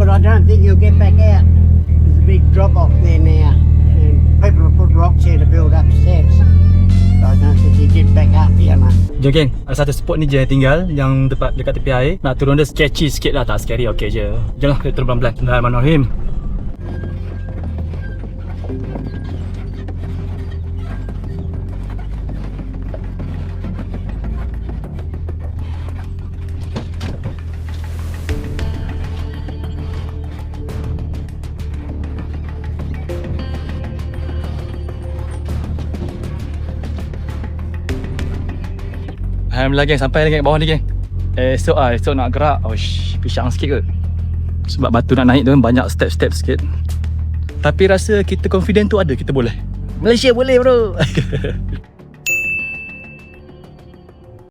but I don't think you'll get back out. There's a big drop off there now, and people have put rocks here to build up steps. I don't think you get back up here, mate. Jom geng, ada satu spot ni je yang tinggal, yang tepat dekat tepi air. Nak turun dia sketchy sikit lah, tak scary, okey je. Jom lah, kita turun pelan-pelan. Bismillahirrahmanirrahim. Alhamdulillah geng, sampai lagi kat bawah ni geng. Esok nak gerak. Pisang sikit kot. Sebab batu nak naik tu banyak step-step sikit. Tapi rasa kita confident tu ada, kita boleh. Malaysia boleh bro.